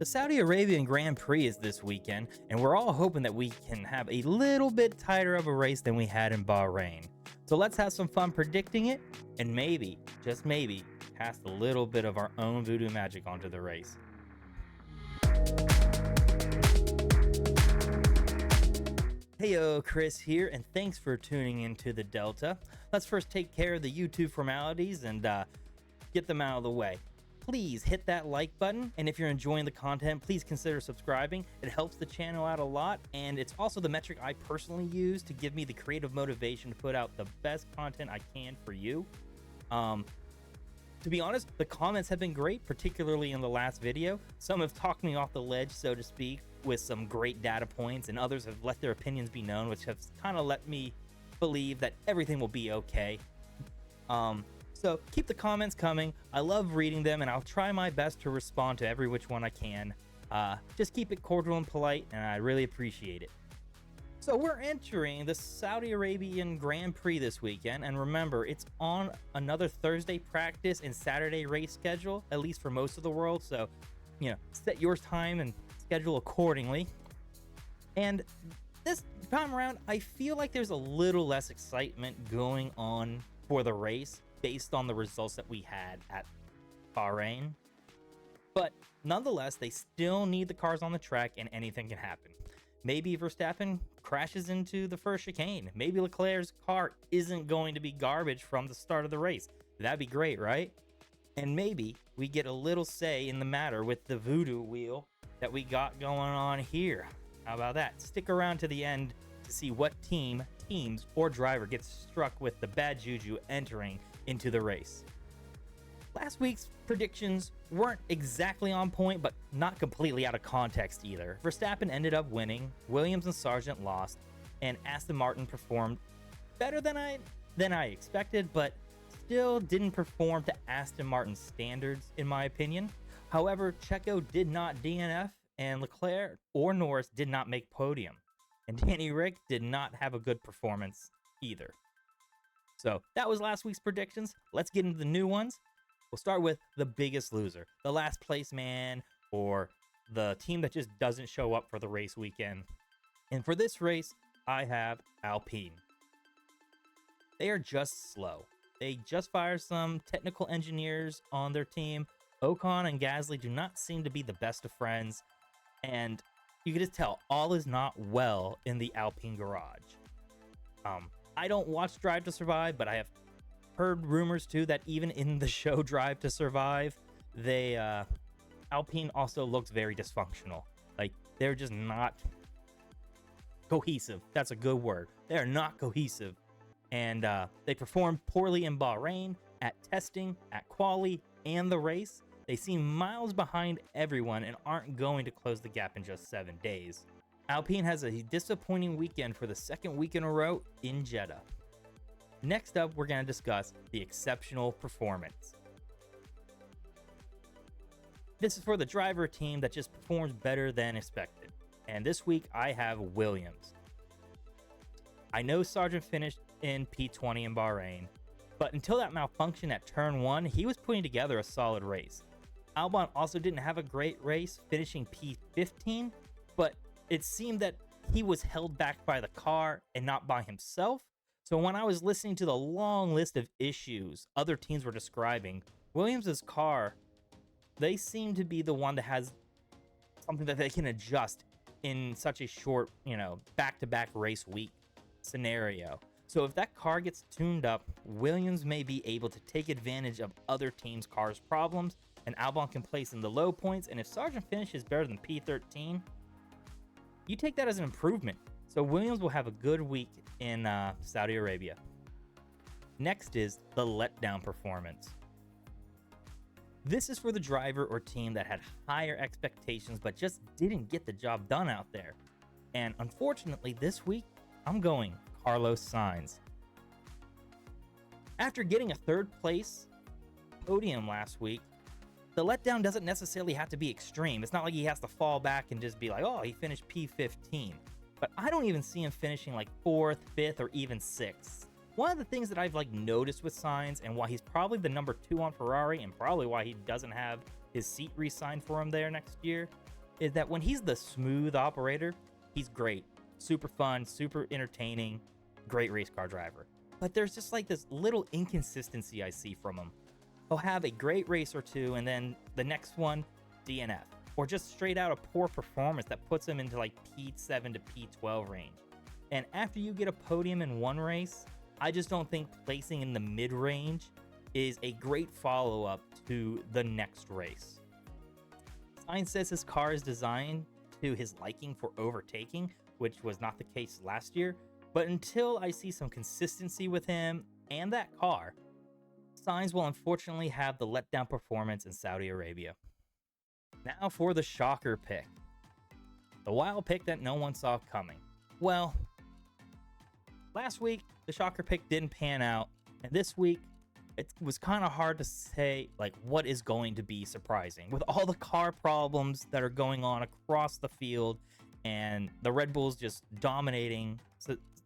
The Saudi Arabian Gran Prix is this weekend, and we're all hoping that we can have a little bit tighter of a race than we had in Bahrain. So let's have some fun predicting it, and maybe, just maybe, cast a little bit of our own voodoo magic onto the race. Heyo, Chris here, and thanks for tuning into the Delta. Let's first take care of the YouTube formalities and get them out of the way. Please hit that like button, and if you're enjoying the content, please consider subscribing. It helps the channel out a lot, and it's also the metric I personally use to give me the creative motivation to put out the best content I can for you. To be honest, the comments have been great, particularly in the last video. Some have talked me off the ledge, so to speak, with some great data points, and others have let their opinions be known, which have kind of let me believe that everything will be okay. So keep the comments coming. I love reading them, and I'll try my best to respond to every which one I can. Just keep it cordial and polite, and I really appreciate it. So we're entering the Saudi Arabian Gran Prix this weekend, and remember, it's on another Thursday practice and Saturday race schedule, at least for most of the world. So, set your time and schedule accordingly. And this time around, I feel like there's a little less excitement going on for the race based on the results that we had at Bahrain. But nonetheless, they still need the cars on the track, and anything can happen. Maybe Verstappen crashes into the first chicane. Maybe Leclerc's car isn't going to be garbage from the start of the race. That'd be great, right? And maybe we get a little say in the matter with the Voodoo Wheel that we got going on here. How about that? Stick around to the end to see what teams, or driver gets struck with the bad juju entering into the race. Last week's predictions weren't exactly on point, but not completely out of context either. Verstappen ended up winning, Williams and Sargent lost, and Aston Martin performed better than I expected, but still didn't perform to Aston Martin's standards, in my opinion. However, Checo did not DNF, and Leclerc or Norris did not make podium. And Danny Rick did not have a good performance either. So that was last week's predictions. Let's get into the new ones. We'll start with the biggest loser, the last place man, or the team that just doesn't show up for the race weekend. And for this race, I have Alpine. They are just slow. They just fired some technical engineers on their team. Ocon and Gasly do not seem to be the best of friends, and you can just tell all is not well in the Alpine garage. I don't watch Drive to Survive, but I have heard rumors too that even in the show Drive to Survive, Alpine also looks very dysfunctional. Like, they're just not cohesive. That's a good word. They're not cohesive. And they performed poorly in Bahrain, at testing, at quali, and the race. They seem miles behind everyone and aren't going to close the gap in just 7 days. Alpine has a disappointing weekend for the second week in a row in Jeddah. Next up, we're going to discuss the exceptional performance. This is for the driver team that just performs better than expected. And this week, I have Williams. I know Sargent finished in P20 in Bahrain, but until that malfunction at turn 1, he was putting together a solid race. Albon also didn't have a great race, finishing P15, but it seemed that he was held back by the car and not by himself. So when I was listening to the long list of issues other teams were describing, Williams' car, they seem to be the one that has something that they can adjust in such a short, back-to-back race week scenario. So if that car gets tuned up, Williams may be able to take advantage of other teams' cars' problems, and Albon can place in the low points, and if Sargent finishes better than P13, you take that as an improvement. So Williams will have a good week in Saudi Arabia. Next is the letdown performance. This is for the driver or team that had higher expectations but just didn't get the job done out there. And unfortunately, this week, I'm going Carlos Sainz. After getting a third place podium last week, the letdown doesn't necessarily have to be extreme. It's not like he has to fall back and just be like, oh, he finished P15. But I don't even see him finishing like 4th, 5th, or even 6th. One of the things that I've noticed with Sainz, and why he's probably the number 2 on Ferrari, and probably why he doesn't have his seat re-signed for him there next year, is that when he's the smooth operator, he's great. Super fun, super entertaining, great race car driver. But there's just like this little inconsistency I see from him. He'll have a great race or two, and then the next one, DNF. Or just straight out a poor performance that puts him into like P7 to P12 range. And after you get a podium in one race, I just don't think placing in the mid-range is a great follow-up to the next race. Sainz says his car is designed to his liking for overtaking, which was not the case last year. But until I see some consistency with him and that car, Sainz will unfortunately have the letdown performance in Saudi Arabia. Now for the shocker pick. The wild pick that no one saw coming. Well, last week, the shocker pick didn't pan out. And this week, it was kind of hard to say, like, what is going to be surprising. With all the car problems that are going on across the field and the Red Bulls just dominating,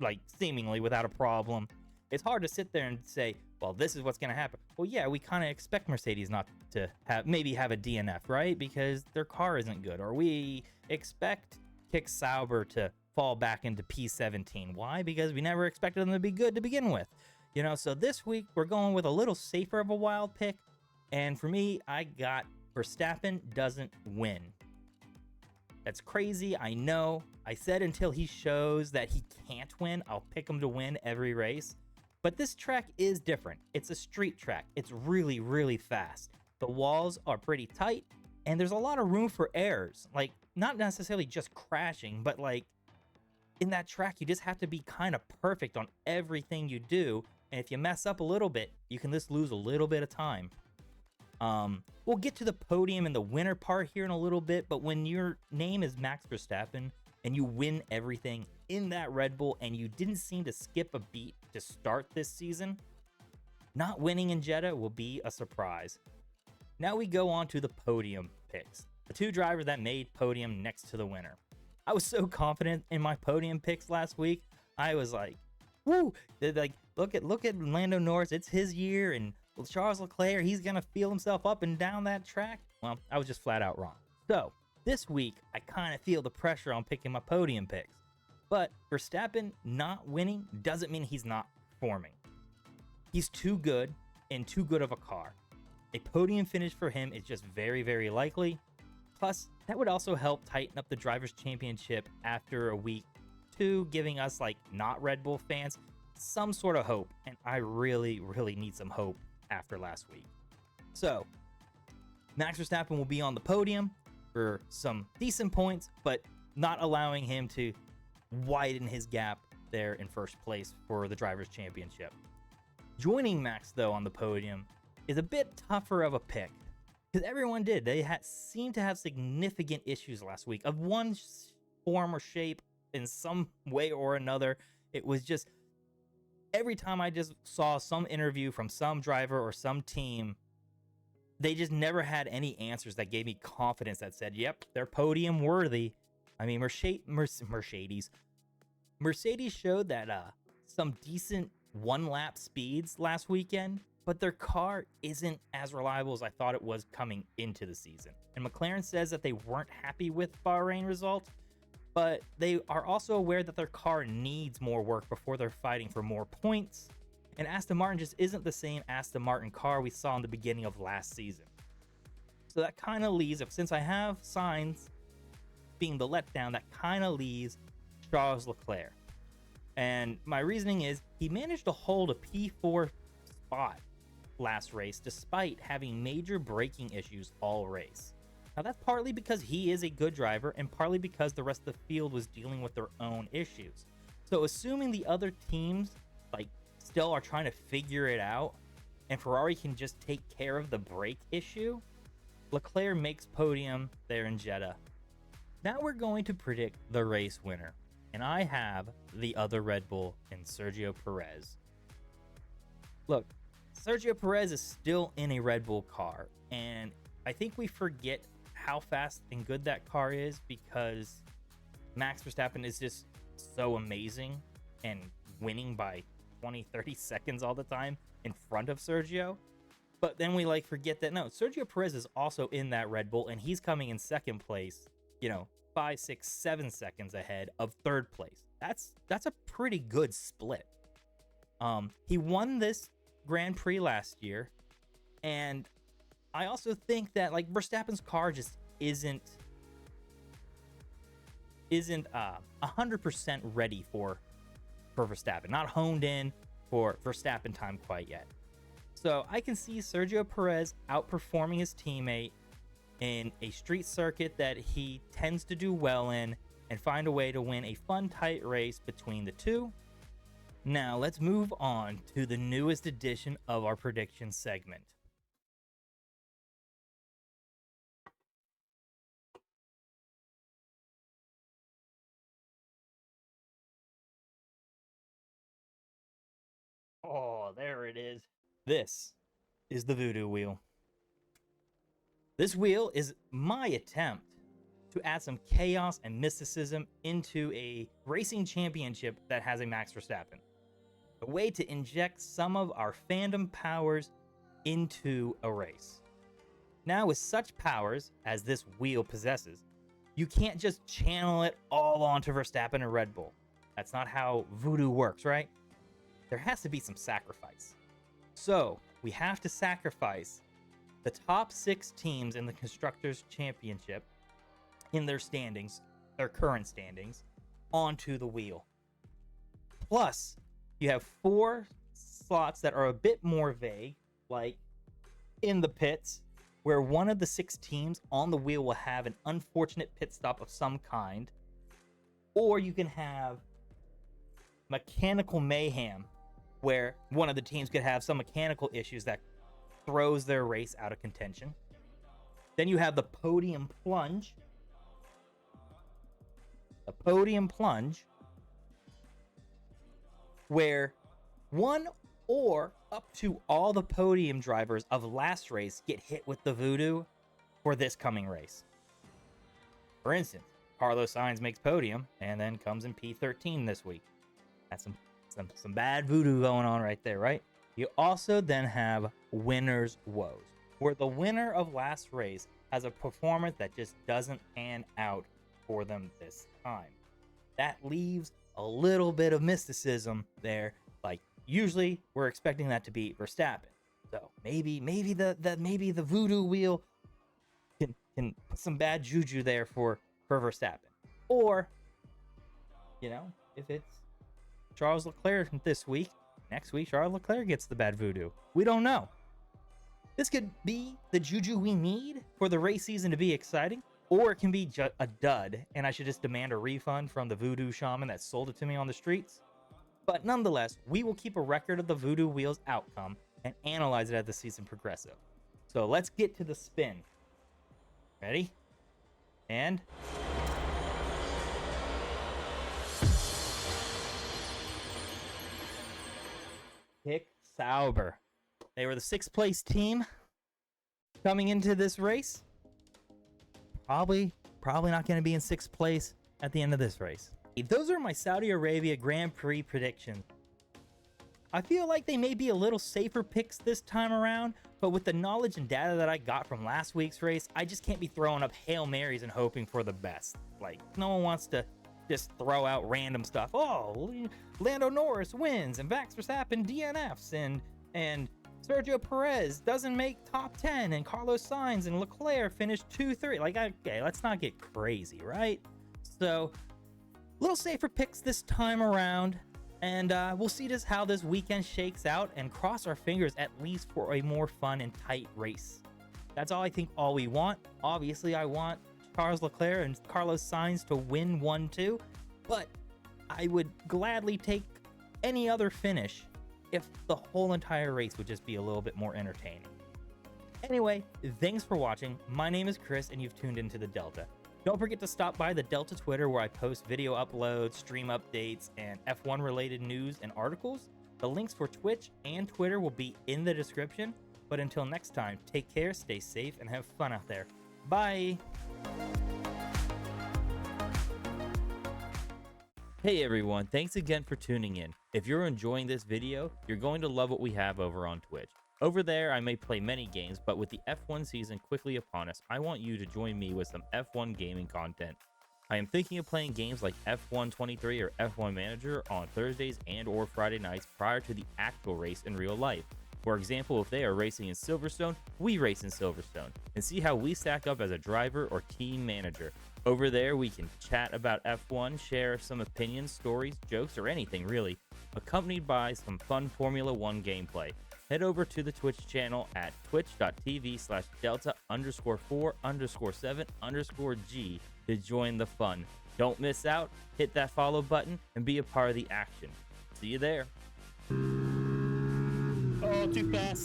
like, seemingly without a problem, it's hard to sit there and say, well, this is what's going to happen. Well, yeah, we kind of expect Mercedes not to maybe have a DNF, right? Because their car isn't good. Or we expect Kick Sauber to fall back into P17. Why? Because we never expected them to be good to begin with. You know, so this week we're going with a little safer of a wild pick. And for me, I got Verstappen doesn't win. That's crazy, I know. I said until he shows that he can't win, I'll pick him to win every race. But this track is different. It's a street track. It's really, really fast. The walls are pretty tight, and there's a lot of room for errors. Like, not necessarily just crashing, but like, in that track, you just have to be kind of perfect on everything you do. And if you mess up a little bit, you can just lose a little bit of time. We'll get to the podium and the winner part here in a little bit, but when your name is Max Verstappen and you win everything in that Red Bull and you didn't seem to skip a beat to start this season, not winning in Jeddah will be a surprise. Now we go on to the podium picks. The two drivers that made podium next to the winner. I was so confident in my podium picks last week. I was like, woo! Like, look at Lando Norris. It's his year, and Charles Leclerc, he's gonna feel himself up and down that track. Well, I was just flat out wrong. So this week, I kind of feel the pressure on picking my podium picks. But Verstappen not winning doesn't mean he's not performing. He's too good and too good of a car. A podium finish for him is just very, very likely. Plus, that would also help tighten up the Drivers' Championship after a week, too, giving us, like, not Red Bull fans some sort of hope. And I really, really need some hope after last week. So, Max Verstappen will be on the podium for some decent points, but not allowing him to widen his gap there in first place for the Drivers' Championship. Joining Max, though, on the podium is a bit tougher of a pick, because everyone did. They seemed to have significant issues last week of one form or shape in some way or another. It was just, every time I just saw some interview from some driver or some team, they just never had any answers that gave me confidence that said, yep, they're podium worthy. I mean, Mercedes showed that some decent one-lap speeds last weekend, but their car isn't as reliable as I thought it was coming into the season. And McLaren says that they weren't happy with Bahrain results, but they are also aware that their car needs more work before they're fighting for more points. And Aston Martin just isn't the same Aston Martin car we saw in the beginning of last season. So that kind of leaves, since I have Sainz being the letdown, that kind of leaves Charles Leclerc. And my reasoning is he managed to hold a P4 spot last race despite having major braking issues all race. Now that's partly because he is a good driver and partly because the rest of the field was dealing with their own issues. So assuming the other teams still are trying to figure it out and Ferrari can just take care of the brake issue, Leclerc makes podium there in Jeddah. Now we're going to predict the race winner, and I have the other Red Bull in Sergio Perez. Look, Sergio Perez is still in a Red Bull car, and I think we forget how fast and good that car is because Max Verstappen is just so amazing and winning by 20-30 seconds all the time in front of Sergio. But then we like forget that no, Sergio Perez is also in that Red Bull, and he's coming in second place, 5, 6, 7 seconds ahead of third place. That's a pretty good split. He won this Grand Prix last year, and I also think that like Verstappen's car just isn't 100% ready for Verstappen, not honed in for Verstappen time quite yet. So I can see Sergio Perez outperforming his teammate in a street circuit that he tends to do well in and find a way to win a fun, tight race between the two. Now let's move on to the newest edition of our prediction segment. Oh, there it is. This is the Voodoo Wheel. This wheel is my attempt to add some chaos and mysticism into a racing championship that has a Max Verstappen. A way to inject some of our fandom powers into a race. Now, with such powers as this wheel possesses, you can't just channel it all onto Verstappen and Red Bull. That's not how Voodoo works, right? There has to be some sacrifice. So, we have to sacrifice the top 6 teams in the Constructors' Championship in their standings, their current standings, onto the wheel. Plus, you have 4 slots that are a bit more vague, like in the pits, where one of the 6 teams on the wheel will have an unfortunate pit stop of some kind. Or you can have mechanical mayhem, where one of the teams could have some mechanical issues that throws their race out of contention. Then you have the podium plunge. A podium plunge where one or up to all the podium drivers of last race get hit with the voodoo for this coming race. For instance, Carlos Sainz makes podium and then comes in P13 this week. That's some bad voodoo going on right there, right? You also then have winner's woes, where the winner of last race has a performance that just doesn't pan out for them this time. That leaves a little bit of mysticism there. Like usually we're expecting that to be Verstappen. So maybe the voodoo wheel can put some bad juju there for Verstappen. Or, if it's Charles Leclerc this week, next week Charles Leclerc gets the bad voodoo. We don't know. This could be the juju we need for the race season to be exciting, or it can be a dud, and I should just demand a refund from the voodoo shaman that sold it to me on the streets. But nonetheless, we will keep a record of the Voodoo Wheel's outcome and analyze it as the season progresses. So let's get to the spin. Ready? And... pick Sauber. They were the 6th place team coming into this race. Probably not going to be in 6th place at the end of this race. Those are my Saudi Arabia Grand Prix predictions. I feel like they may be a little safer picks this time around, but with the knowledge and data that I got from last week's race, I just can't be throwing up Hail Marys and hoping for the best. Like, no one wants to just throw out random stuff. Oh, Lando Norris wins and Max Verstappen DNFs and Sergio Perez doesn't make top 10 and Carlos Sainz and Leclerc finished 2-3. Like, okay, let's not get crazy, right? So, a little safer picks this time around, and we'll see just how this weekend shakes out and cross our fingers at least for a more fun and tight race. That's all we want. Obviously, I want Charles Leclerc and Carlos Sainz to win 1-2, but I would gladly take any other finish if the whole entire race would just be a little bit more entertaining. Anyway, thanks for watching. My name is Chris, and you've tuned into The Delta. Don't forget to stop by the Delta Twitter, where I post video uploads, stream updates, and F1 related news and articles. The links for Twitch and Twitter will be in the description. But until next time, take care, stay safe, and have fun out there. Bye! Hey everyone, thanks again for tuning in. If you're enjoying this video, you're going to love what we have over on Twitch. Over there, I may play many games, but with the F1 season quickly upon us, I want you to join me with some F1 gaming content. I am thinking of playing games like F1 23 or F1 Manager on Thursdays and or Friday nights prior to the actual race in real life. For example, if they are racing in Silverstone, we race in Silverstone, and see how we stack up as a driver or team manager. Over there, we can chat about F1, share some opinions, stories, jokes, or anything really, accompanied by some fun Formula One gameplay. Head over to the Twitch channel at twitch.tv/delta_4_7_G to join the fun. Don't miss out, hit that follow button, and be a part of the action. See you there. Oh, too fast,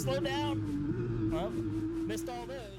slow down. Oh, missed all those.